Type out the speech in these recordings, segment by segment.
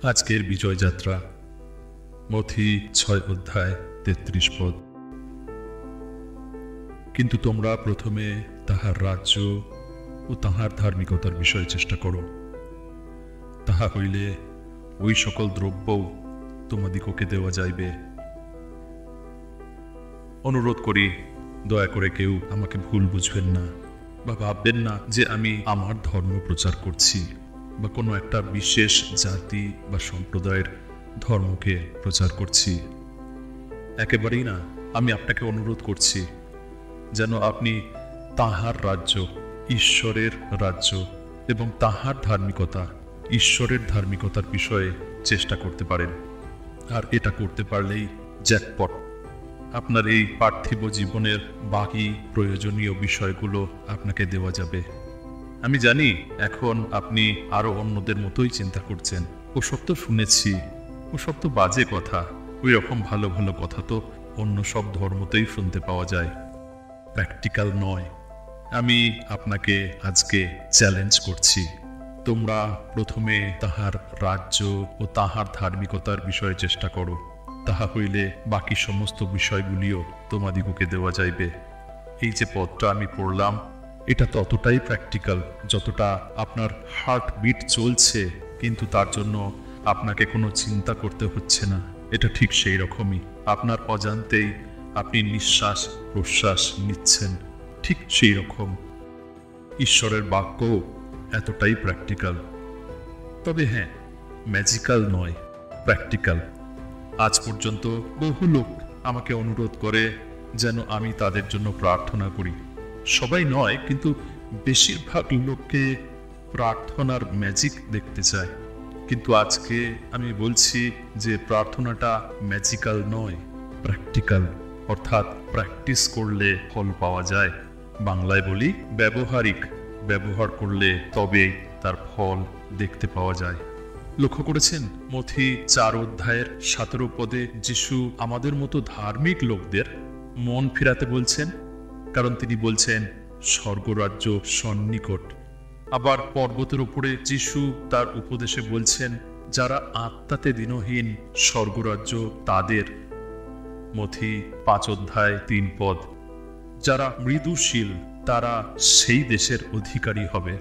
আজকের বিজয় যাত্রা মথি 6 অধ্যায় 33 পদ। কিন্তু তোমরা প্রথমে তাহার রাজ্য ও তাহার ধার্মিকতার বিষয়ে চেষ্টা করো, তাহা হইলে ওই সকল দ্রব্যও তোমাদিগকে দেওয়া যাইবে। অনুরোধ করি, দয়া করে কেউ আমাকে ভুল বুঝবেন না বা ভাববেন না যে আমি আমার ধর্ম প্রচার করছি বা কোনো একটা বিশেষ জাতি বা সম্প্রদায়ের ধর্মকে প্রচার করছি। একেবারেই না। আমি আপনাকে অনুরোধ করছি যেন আপনি তাহার রাজ্য, ঈশ্বরের রাজ্য এবং তাহার ধার্মিকতা, ঈশ্বরের ধার্মিকতার বিষয়ে চেষ্টা করতে পারেন। আর এটা করতে পারলেই জ্যাকপট। আপনার এই পার্থিব জীবনের বাকি প্রয়োজনীয় বিষয়গুলো আপনাকে দেওয়া যাবে। আমি জানি এখন আপনি আরো অন্যদের মতোই চিন্তা করছেন, ওসব তো শুনেছি, ওসব তো বাজে কথা, ওই রকম ভালো ভালো কথা তো অন্য সব ধর্মতেই শুনতে পাওয়া যায়, প্র্যাকটিক্যাল নয়। আমি আপনাকে আজকে চ্যালেঞ্জ করছি, তোমরা প্রথমে তাহার রাজ্য ও তাহার ধার্মিকতার বিষয়ে চেষ্টা করো, তাহা হইলে বাকি সমস্ত বিষয়গুলিও তোমাদিগকে দেওয়া যাইবে। এই যে পদটা আমি পড়লাম, এটা ততটাই প্র্যাকটিক্যাল যতটা আপনার হার্টবিট চলছে, কিন্তু তার জন্য আপনাকে কোনো চিন্তা করতে হচ্ছে না। এটা ঠিক সেই রকমই, আপনার অজান্তেই আপনি নিঃশ্বাস প্রশ্বাস নিচ্ছেন, ঠিক সেই রকম। ঈশ্বরের বাক্য এতটাই প্র্যাকটিক্যাল, তবে হ্যাঁ, ম্যাজিক্যাল নয়, প্র্যাকটিক্যাল। আজ পর্যন্ত বহু লোক আমাকে অনুরোধ করে যেন আমি তাদের জন্য প্রার্থনা করি। সবাই নয়, কিন্তু বেশিরভাগ লোককে প্রার্থনার ম্যাজিক দেখতে চায়। কিন্তু আজকে আমি বলছি যে প্রার্থনাটা ম্যাজিক্যাল নয়, প্র্যাকটিক্যাল, অর্থাৎ প্র্যাকটিস করলে ফল পাওয়া যায়। বাংলায় বলি ব্যবহারিক, ব্যবহার করলে তবেই তার ফল দেখতে পাওয়া যায়। লক্ষ্য করেছেন মথি 4 অধ্যায়ের 17 পদে যিশু আমাদের মতো ধার্মিক লোকদের মন ফেরাতে বলছেন, কারণ তিনি বলছেন স্বর্গরাজ্য সন্নিকট। আবার পর্বতের উপরে যিশু তার উপদেশে বলছেন যারা আত্মাতে দীনহীন, স্বর্গরাজ্য তাদের। মথি 5 অধ্যায় 3 পদ। যারা মৃদুশীল তারা সেই দেশের অধিকারী হবে।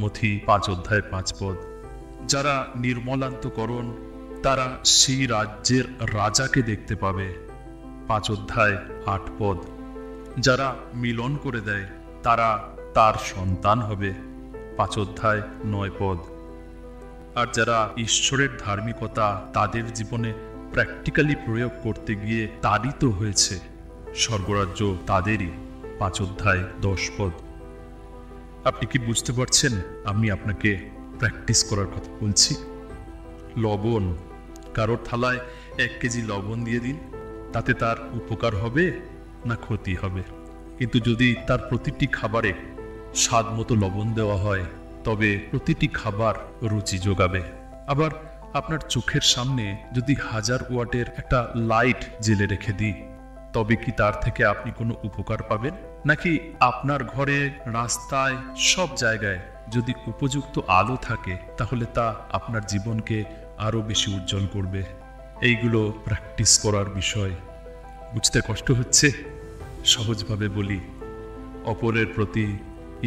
মথি 5 অধ্যায় 5 পদ। যারা নির্মলান্তকরণ তারা সেই রাজ্যের রাজাকে দেখতে পাবে। 5 অধ্যায় 8 পদ। যারা মিলন করে দেয় তারা তার সন্তান হবে। 5 অধ্যায় 9 পদ। আর যারা ঈশ্বরের ধার্মিকতা তাদের জীবনে প্র্যাকটিক্যালি প্রয়োগ করতে গিয়ে তাড়িত হয়েছে, স্বর্গরাজ্য তাদেরই। 5 অধ্যায় 10 পদ। আপনি কি বুঝতে পারছেন আমি আপনাকে প্র্যাকটিস করার কথা বলছি? লবণ, কারোর থালায় 1 কেজি লবণ দিয়ে দিন, তাতে তার উপকার হবে না ক্ষতি হবে? কিন্তু যদি তার প্রতিটি খাবারে স্বাদ মতো লবণ দেওয়া হয় তবে প্রতিটি খাবার রুচি যোগাবে। আবার আপনার চোখের সামনে যদি 1000 ওয়াটের একটা লাইট জেলে রেখে দিই, তবে কি তার থেকে আপনি কোনো উপকার পাবেন? নাকি আপনার ঘরে, রাস্তায়, সব জায়গায় যদি উপযুক্ত আলো থাকে তাহলে তা আপনার জীবনকে আরো বেশি উজ্জ্বল করবে? এইগুলো প্র্যাকটিস করার বিষয়। বুঝতে কষ্ট হচ্ছে? সহজভাবে বলি, অপরের প্রতি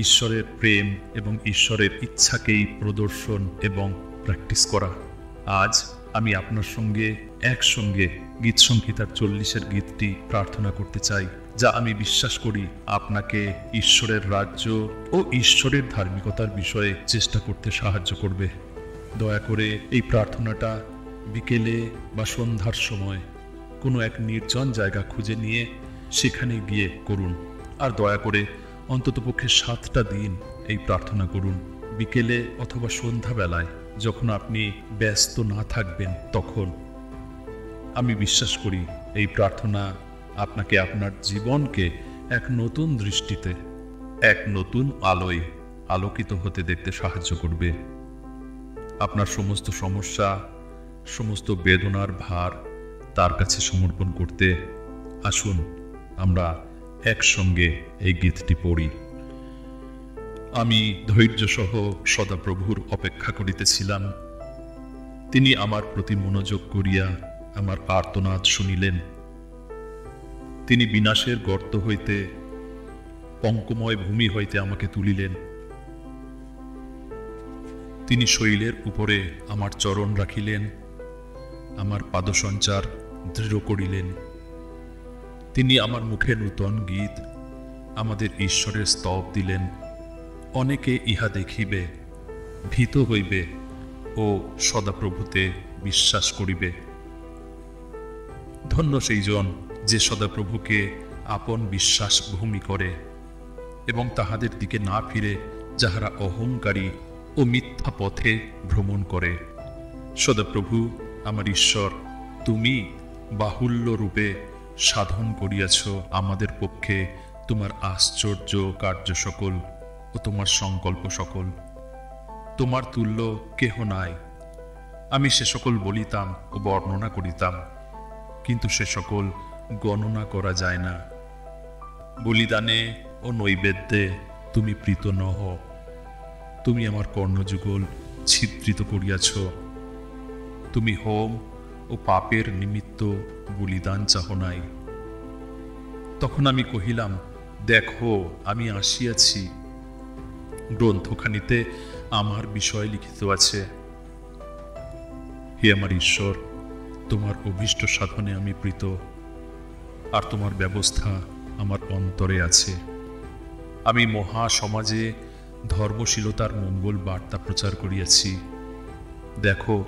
ঈশ্বরের প্রেম এবং ঈশ্বরের ইচ্ছাকেই প্রদর্শন এবং প্র্যাকটিস করা। আজ আমি আপনার সঙ্গে একসঙ্গে গীত সংহিতার 40 গীতটি প্রার্থনা করতে চাই, যা আমি বিশ্বাস করি আপনাকে ঈশ্বরের রাজ্য ও ঈশ্বরের ধার্মিকতার বিষয়ে চেষ্টা করতে সাহায্য করবে। দয়া করে এই প্রার্থনাটা বিকেলে বা সন্ধ্যার সময় কোনো এক নির্জন জায়গা খুঁজে নিয়ে সেখানে গিয়ে করুন। আর দয়া করে অন্ততপক্ষে 7টা দিন এই প্রার্থনা করুন, বিকেলে অথবা সন্ধ্যাবেলায়, যখন আপনি ব্যস্ত না থাকবেন তখন। আমি বিশ্বাস করি এই প্রার্থনা আপনাকে আপনার জীবনকে এক নতুন দৃষ্টিতে, এক নতুন আলোয় আলোকিত হতে দেখতে সাহায্য করবে। আপনার সমস্ত সমস্যা, সমস্ত বেদনার ভার তার কাছে সমর্পণ করতে আসুন আমরা একসঙ্গে এই গীতটি পড়ি। আমি ধৈর্য সহ সদাপ্রভুর অপেক্ষা করিতেছিলাম। তিনি আমার প্রতি মনোযোগ করিয়া আমার আর্তনাদ শুনিলেন। তিনি বিনাশের গর্ত হইতে, পঙ্কময় ভূমি হইতে আমাকে তুলিলেন। তিনি শৈলের উপরে আমার চরণ রাখিলেন, আমার পাদসঞ্চার দৃঢ় করিলেন। তিনি আমার মুখে নূতন গীত, আমাদের ঈশ্বরের স্তব দিলেন। অনেকে ইহা দেখিবে, ভীত হইবে ও সদাপ্রভুতে বিশ্বাস করিবে। ধন্য সেই জন যে সদাপ্রভুকে আপন বিশ্বাস ভূমি করে এবং তাহাদের দিকে না ফিরে, যাহারা অহংকারী ও মিথ্যা পথে ভ্রমণ করে। সদাপ্রভু আমার ঈশ্বর, তুমি বাহুল্য রূপে সাধন করিয়াছ আমাদের পক্ষে তোমার আশ্চর্য কার্য সকল ও তোমার সংকল্প সকল। তোমার তুল্য কেহ নাই। আমি সে সকল বলিতাম ও বর্ণনা করিতাম, কিন্তু সে সকল গণনা করা যায় না। বলিদানে ও নৈবেদ্যে তুমি প্রীত নহ। তুমি আমার কর্ণযুগল ছিদ্রিত করিয়াছ। তুমি হোম ও পাপের নিমিত্ত বলিদান চাহ নাই। তখন আমি কহিলাম, দেখো, আমি আসিয়াছি। গ্রন্থখানিতে আমার বিষয় লিখিত আছে। হে আমার ঈশ্বর, তোমার অভীষ্ট সাধনে আমি প্রীত, আর তোমার ব্যবস্থা আমার অন্তরে আছে। আমি মহা সমাজে ধর্মশীলতার মঙ্গল বার্তা প্রচার করিয়াছি। দেখো,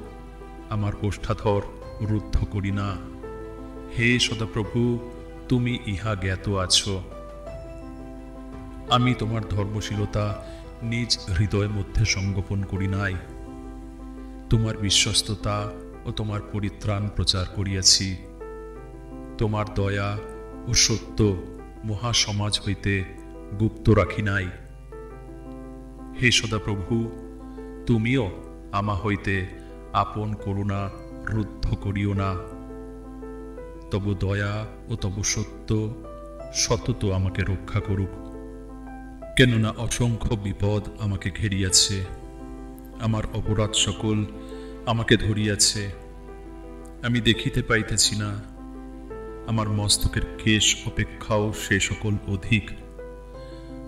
আমার ওষ্ঠাধর রুদ্ধ করি না। হে সদাপ্রভু, তুমি ইহা জ্ঞাত আছো। আমি তোমার ধর্মশীলতা নিজ হৃদয়ের মধ্যে সংগোপন করি নাই। তোমার বিশ্বস্ততা ও তোমার পরিত্রাণ প্রচার করিয়াছি। তোমার দয়া ও সত্য মহাসমাজ হইতে গুপ্ত রাখি নাই। হে সদাপ্রভু, তুমিও আমা হইতে আপন করুণা রুদ্ধ করিও না। তব দয়া ও তব সত্য সতত আমাকে রক্ষা করুক। কেননা অসংখ্য বিপদ আমাকে ঘেরিয়াছে, আমার অপরাধ সকল আমাকে ধরিয়াছে। আমি দেখিতে পাইতেছি না, আমার মস্তকের কেশ অপেক্ষাও সে সকল অধিক।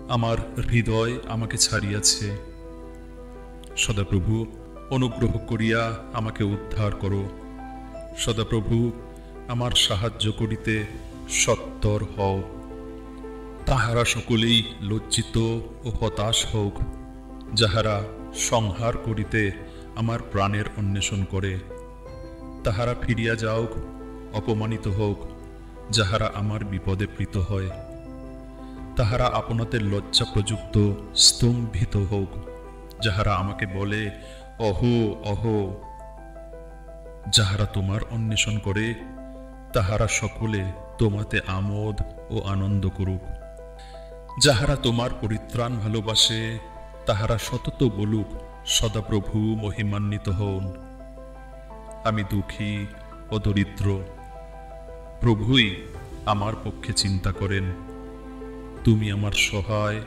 আমার হৃদয় আমাকে ছাড়িয়াছে। সদাপ্রভু, অনুগ্রহ করিয়া আমাকে উদ্ধার করো। সদাপ্রভু, আমার সাহায্য করিতে সত্বর হও। তাহারা সকলেই লজ্জিত ও হতাশ হোক, যাহারা সংহার করিতে আমার প্রাণের অন্বেষণ করে। তাহারা ফিরিয়া যাওক, অপমানিত হোক, যাহারা আমার বিপদে প্রীত হয়। তাহারা আপনাদের লজ্জা প্রযুক্ত স্তম্ভিত হোক, যাহারা আমাকে বলে, অহো অহো। যাহারা তোমার অন্বেষণ করে, তাহারা সকলে তোমাতে আমোদ ও আনন্দ করুক। যাহারা তোমার পরিত্রাণ ভালোবাসে, তাহারা সতত বলুক, সদাপ্রভু মহিমান্বিত হন। আমি দুঃখী ও দরিদ্র, প্রভুই আমার পক্ষে চিন্তা করেন। তুমি আমার সহায়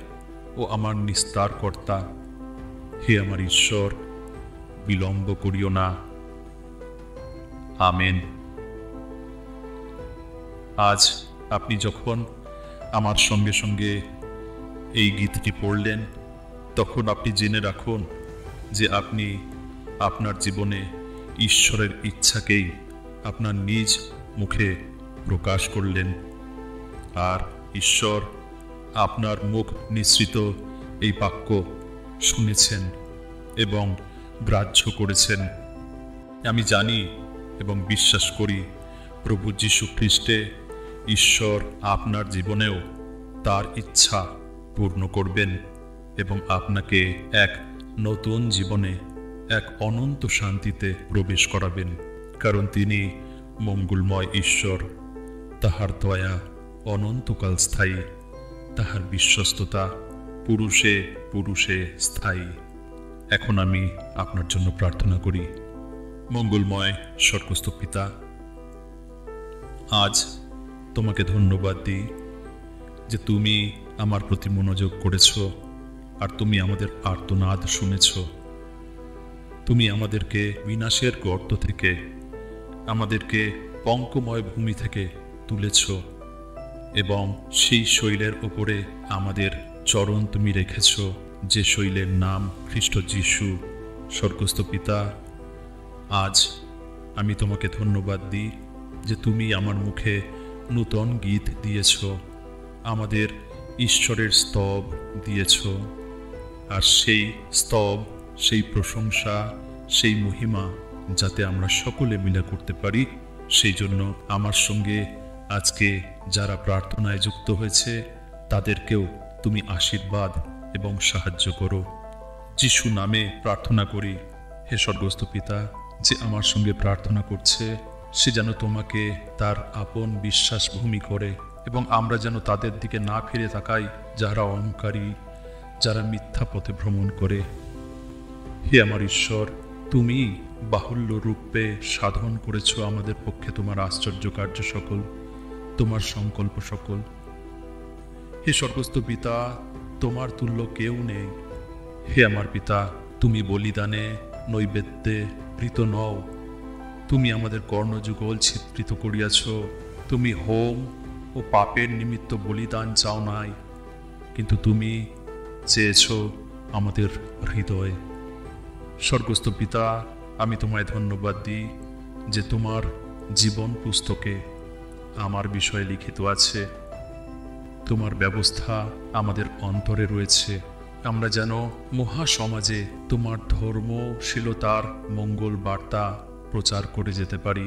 ও আমার নিস্তার কর্তা। হে আমার ঈশ্বর, বিলম্ব করিও না। আমেন। আজ আপনি যখন আমার সঙ্গে সঙ্গে এই গীতটি পড়লেন, তখন আপনি জেনে রাখুন যে আপনি আপনার জীবনে ঈশ্বরের ইচ্ছাকেই আপনার নিজ মুখে প্রকাশ করলেন, আর ঈশ্বর আপনার মুখ নিঃসৃত এই বাক্য শুনেছেন এবং গ্রাহ্য করেছেন। আমি জানি এবং বিশ্বাস করি প্রভু যীশু খ্রিস্টে ঈশ্বর আপনার জীবনেও তার ইচ্ছা পূর্ণ করবেন এবং আপনাকে এক নতুন জীবনে, এক অনন্ত শান্তিতে প্রবেশ করাবেন, কারণ তিনি মঙ্গলময় ঈশ্বর। তাহার দয়া অনন্তকাল স্থায়ী, তাহার বিশ্বস্ততা পুরুষে পুরুষে স্থায়ী। এখন আমি আপনার জন্য প্রার্থনা করি। মঙ্গলময় স্বর্গস্থ পিতা, আজ তোমাকে ধন্যবাদ দিই যে তুমি আমার প্রতি মনোযোগ করেছ আর তুমি আমাদের আর্তনাদ শুনেছ। তুমি আমাদেরকে বিনাশের গর্ত থেকে, আমাদেরকে পঙ্কময় ভূমি থেকে তুলেছ এবং সেই শৈলের ওপরে আমাদের চরণ তুমি রেখেছ, যে শৈলের নাম খ্রিস্ট যিশু। স্বর্গস্থ পিতা, আজ আমি তোমাকে ধন্যবাদ দিই যে তুমি আমার মুখে নূতন গীত দিয়েছ, আমাদের ঈশ্বরের স্তব দিয়েছ। আর সেই স্তব, সেই প্রশংসা, সেই মহিমা যাতে আমরা সকলে মিলে করতে পারি, সেই জন্য আমার সঙ্গে আজকে যারা প্রার্থনায় যুক্ত হয়েছে তাদেরকেও তুমি আশীর্বাদ এবং সাহায্য করো। যিশু নামে প্রার্থনা করি। হে স্বর্গস্থ পিতা, যে আমার সঙ্গে প্রার্থনা করছে সে যেন তোমাকে তার আপন বিশ্বাস ভূমি করে, এবং আমরা যেন তাদের দিকে না ফিরে তাকাই যারা অহংকারী, যারা মিথ্যা পথে ভ্রমণ করে। হে আমার ঈশ্বর, তুমি বাহুল্য রূপে সাধন করেছ আমাদের পক্ষে তোমার আশ্চর্য কার্য সকল, তোমার সংকল্প সকল। হে স্বর্গস্থ পিতা, তোমার তুল্য কেউ নেই। হে আমার পিতা, তুমি বলিদানে নৈবেদ্যে প্রীত নও। তুমি আমাদের কর্ণযুগল ছিদ্রিত করিয়াছ। তুমি হোম ও পাপের নিমিত্ত বলিদান চাও নাই, কিন্তু তুমি চেয়েছ আমাদের হৃদয়। স্বর্গস্থ পিতা, আমি তোমায় ধন্যবাদ দিই যে তোমার জীবন পুস্তকে আমার বিষয়ে লিখিত আছে। তোমার ব্যবস্থা আমাদের অন্তরে রয়েছে। আমরা যেন মহাসমাজে তোমার ধর্মশীলতার মঙ্গল বার্তা প্রচার করে যেতে পারি।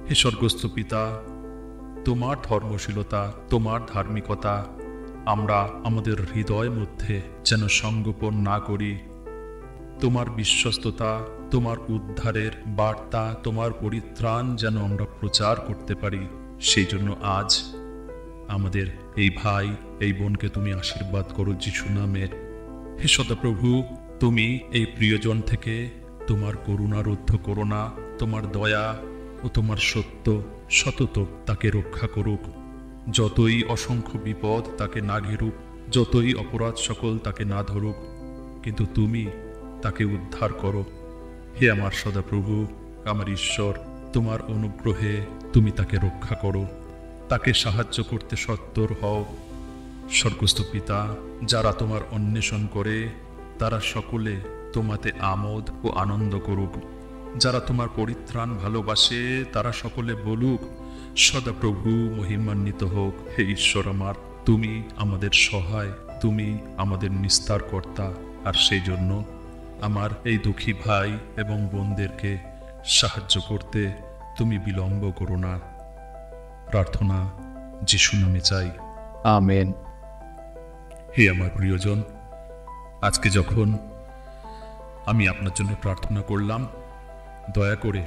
হে স্বর্গস্থ পিতা, তোমার ধর্মশীলতা, তোমার ধার্মিকতা আমরা আমাদের হৃদয়ের মধ্যে যেন সংগোপন না করি। তোমার বিশ্বস্ততা, তোমার উদ্ধারের বার্তা, তোমার পরিত্রাণ যেন আমরা প্রচার করতে পারি। সেই জন্য আজ আমাদের এই ভাই, এই বোনকে তুমি আশীর্বাদ করো যিশু নামে। হে সদাপ্রভু, তুমি এই প্রিয়জন থেকে তোমার করুণারুদ্ধ করুণা, তোমার দয়া ও তোমার সত্য সতত তাকে রক্ষা করুক। যতই অসংখ্য বিপদ তাকে না ঘেরুক, যতই অপরাধ সকল তাকে না ধরুক, কিন্তু তুমি তাকে উদ্ধার করো। হে আমার সদাপ্রভু, আমার ঈশ্বর, তোমার অনুগ্রহে তুমি তাকে রক্ষা করো, তাকে সাহায্য করতে সত্তর হও। স্বর্গস্থ পিতা, যারা তোমার অন্বেষণ করে তারা সকলে তোমাতে আমোদ ও আনন্দ করুক। যারা তোমার পরিত্রাণ ভালোবাসে তারা সকলে বলুক, সদাপ্রভু মহিমান্বিত হোক। হে ঈশ্বর আমার, তুমি আমাদের সহায়, তুমি আমাদের নিস্তার কর্তা। আর সেই জন্য আমার এই দুঃখী ভাই এবং বোনদেরকে সাহায্য করতে তুমি বিলম্ব করো না। প্রার্থনা যিশু নামে চাই, আমেন। হে আমার প্রিয়জন, আজকে যখন আমি আপনার জন্য প্রার্থনা করলাম, দয়া করে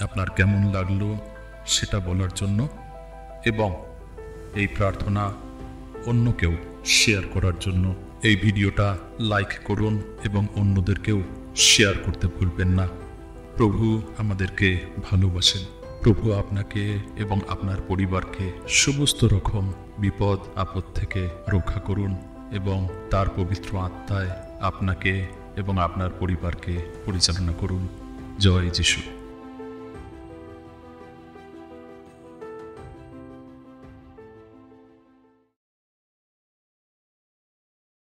আপনার কেমন লাগলো সেটা বলার জন্য এবং এই প্রার্থনা অন্যকেও শেয়ার করার জন্য এই ভিডিওটা লাইক করুন এবং অন্যদেরকেও শেয়ার করতে ভুলবেন না। প্রভু আমাদেরকে ভালোবাসেন। প্রভু আপনাকে এবং আপনার পরিবারকে সমস্ত রকম বিপদ আপদ থেকে রক্ষা করুন এবং তার পবিত্র আত্মায় আপনাকে এবং আপনার পরিবারকে পরিচালনা করুন। জয় যিশু।